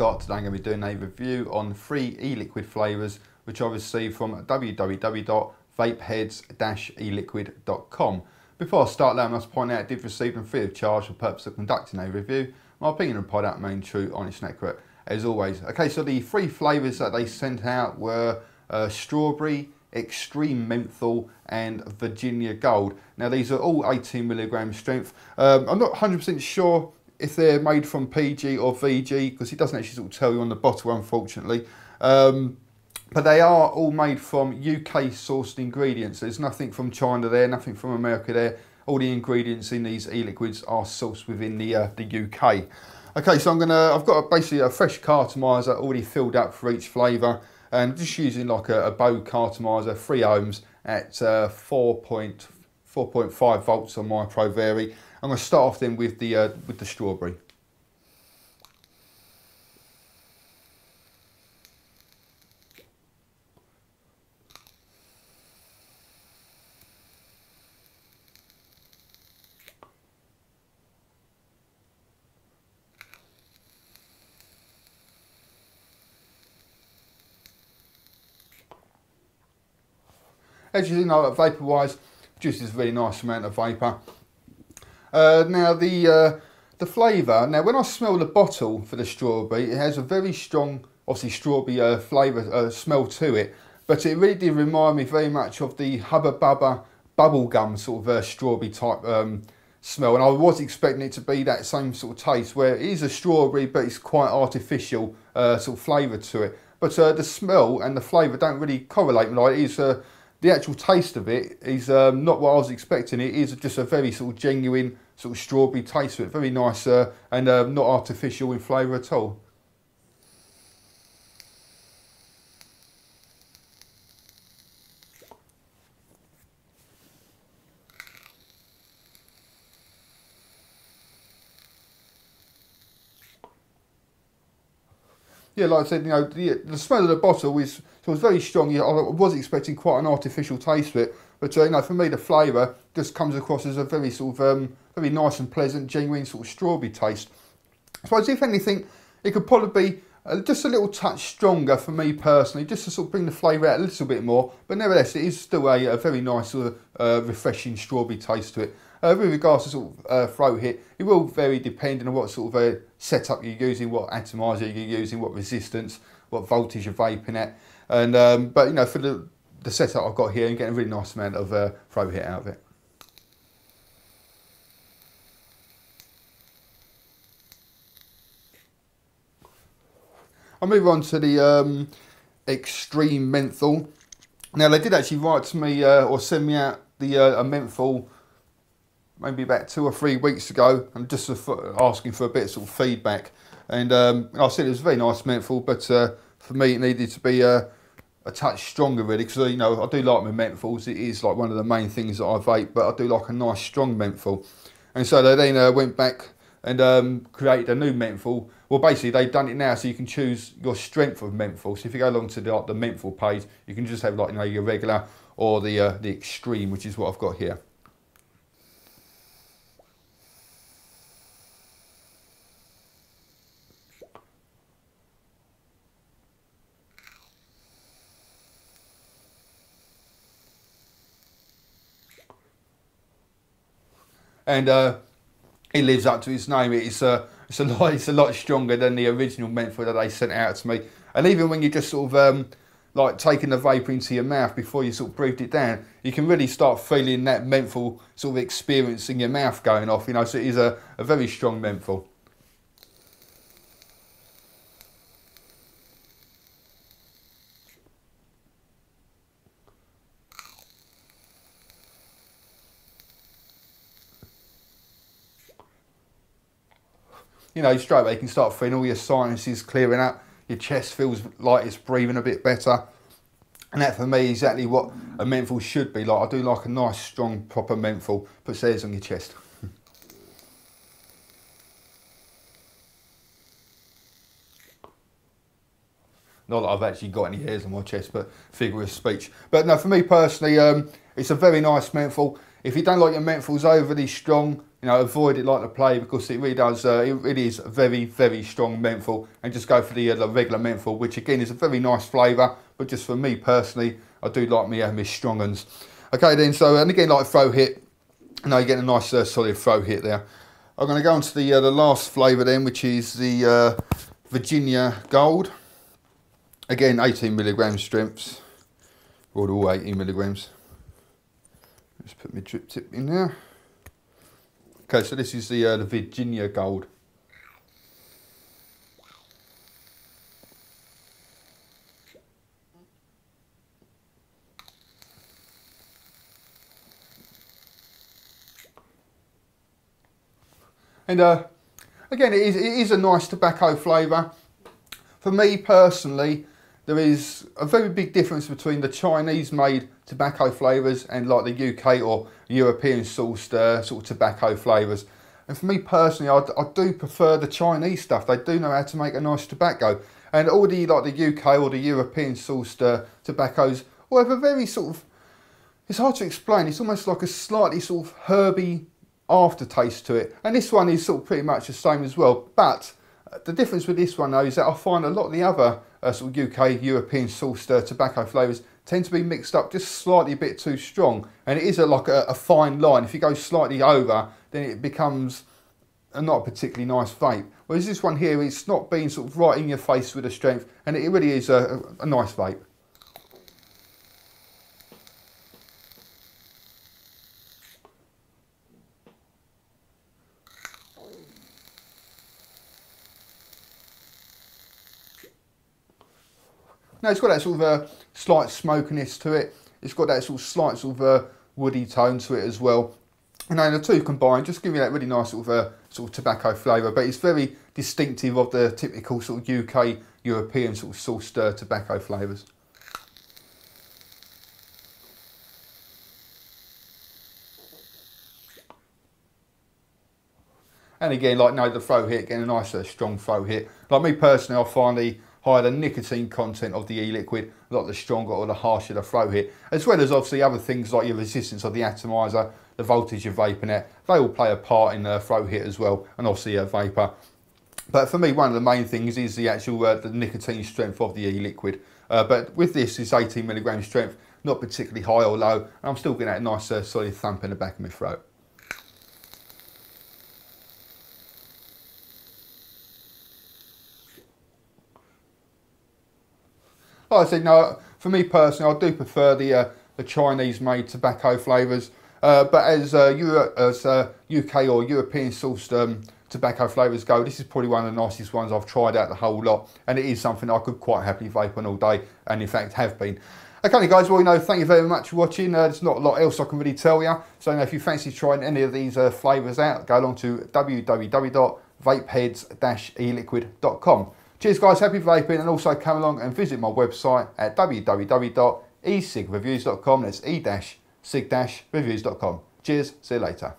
start. Today I'm going to be doing a review on 3 e-liquid flavours which I received from www.vapeheads-eliquid.com. Before I start, I must point out I did receive them free of charge for the purpose of conducting a review. My opinion and product remain true, honest and accurate as always. Okay, so the 3 flavours that they sent out were strawberry, extreme menthol and Virginia gold. Now these are all 18mg strength. I'm not 100% sure if they're made from PG or VG because it doesn't actually sort of tell you on the bottle, unfortunately. But they are all made from UK sourced ingredients. There's nothing from China there, nothing from America there. All the ingredients in these e-liquids are sourced within the UK. Okay, so I've got basically a fresh cartomizer already filled up for each flavour, and just using like a bow cartomizer, 3 ohms at 4.5 volts on my Pro Vary. I'm going to start off then with the strawberry. As you know, vapour-wise, produces a really nice amount of vapour. Now the flavour, now when I smell the bottle for the strawberry, it has a very strong, obviously strawberry flavour smell to it, but it really did remind me very much of the Hubba Bubba bubblegum sort of strawberry type smell, and I was expecting it to be that same sort of taste where it is a strawberry but it's quite artificial sort of flavour to it. But the smell and the flavour don't really correlate. Like it is the actual taste of it is not what I was expecting. It is just a very sort of genuine sort of strawberry taste to it. Very nice and not artificial in flavour at all. Yeah, like I said, you know, the smell of the bottle was very strong. I was expecting quite an artificial taste to it, but you know, for me the flavour just comes across as a very sort of very nice and pleasant, genuine sort of strawberry taste. I suppose if anything, it could probably be just a little touch stronger for me personally, just to sort of bring the flavour out a little bit more. But nevertheless, it is still a very nice sort of refreshing strawberry taste to it. With regards to sort of throat hit, it will vary depending on what sort of setup you're using, what atomizer you're using, what resistance, what voltage you're vaping at. And but you know, for the setup I've got here, I'm getting a really nice amount of throat hit out of it. I'll move on to the extreme menthol. Now they did actually write to me or send me out the a menthol maybe about 2 or 3 weeks ago, and just asking for a bit of sort of feedback. And I said it was a very nice menthol, but for me it needed to be a touch stronger really, because you know I do like my menthols. It is like one of the main things that I vape, but I do like a nice strong menthol. And so they then went back and created a new menthol. Well, basically they've done it now, so you can choose your strength of menthol. So if you go along to the menthol page, you can just have like, you know, your regular or the extreme, which is what I've got here. And it lives up to its name. It's a lot stronger than the original menthol that they sent out to me. And even when you just sort of like taking the vapour into your mouth before you sort of breathed it down, you can really start feeling that menthol sort of experience in your mouth going off. You know, so it is a very strong menthol. You know, straight away you can start feeling all your sinuses clearing up, your chest feels like it's breathing a bit better. And that for me is exactly what a menthol should be like. I do like a nice, strong, proper menthol. Put hairs on your chest. Not that I've actually got any hairs on my chest, but figure of speech. But no, for me personally, it's a very nice menthol. If you don't like your menthols overly strong, you know, avoid it like the plague, because it really does, it really is very, very strong menthol, and just go for the regular menthol, which again is a very nice flavour, but just for me personally, I do like my strong uns. Okay then, so, and again, like throw hit, you know, you get a nice solid throw hit there. I'm going to go on to the last flavour then, which is the Virginia Gold. Again, 18 milligram strengths, or all 18 milligrams. Let's put my drip tip in there. Okay, so this is the Virginia Gold. And again, it is a nice tobacco flavour. For me personally, there is a very big difference between the Chinese made tobacco flavours and like the UK or European sourced sort of tobacco flavours. And for me personally, I do prefer the Chinese stuff. They do know how to make a nice tobacco. And all the like the UK or the European sourced tobaccos will have a very sort of, it's hard to explain, it's almost like a slightly sort of herby aftertaste to it. And this one is sort of pretty much the same as well. But the difference with this one though is that I find a lot of the other sort of UK, European sourced tobacco flavours tend to be mixed up just slightly a bit too strong. And it is like a fine line. If you go slightly over, then it becomes not a particularly nice vape. Whereas this one here, it's not being sort of right in your face with the strength, and it really is a nice vape. Now it's got that sort of slight smokiness to it. It's got that sort of slight sort of woody tone to it as well. And then the two combined just give you that really nice sort of tobacco flavour. But it's very distinctive of the typical sort of UK, European sort of sourced tobacco flavours. And again, like no, the throw hit, getting a nice strong throw hit. Like me personally, I find the higher the nicotine content of the e-liquid, like the stronger or the harsher the throw hit. As well as obviously other things like your resistance of the atomizer, the voltage you're vaping at, they all play a part in the throw hit as well, and obviously a vapour. But for me, one of the main things is the actual the nicotine strength of the e-liquid. But with this, it's 18 milligram strength, not particularly high or low, and I'm still getting that nice solid thump in the back of my throat. Like I said, no, for me personally, I do prefer the Chinese-made tobacco flavours. But as UK or European sourced tobacco flavours go, this is probably one of the nicest ones I've tried out the whole lot, and it is something I could quite happily vape on all day, and in fact have been. Okay guys, well, you know, thank you very much for watching. There's not a lot else I can really tell you, so you know, if you fancy trying any of these flavours out, go along to www.vapeheads-eliquid.com. Cheers guys, happy vaping, and also come along and visit my website at www.e-cig-reviews.com. That's e-cig-reviews.com. Cheers, see you later.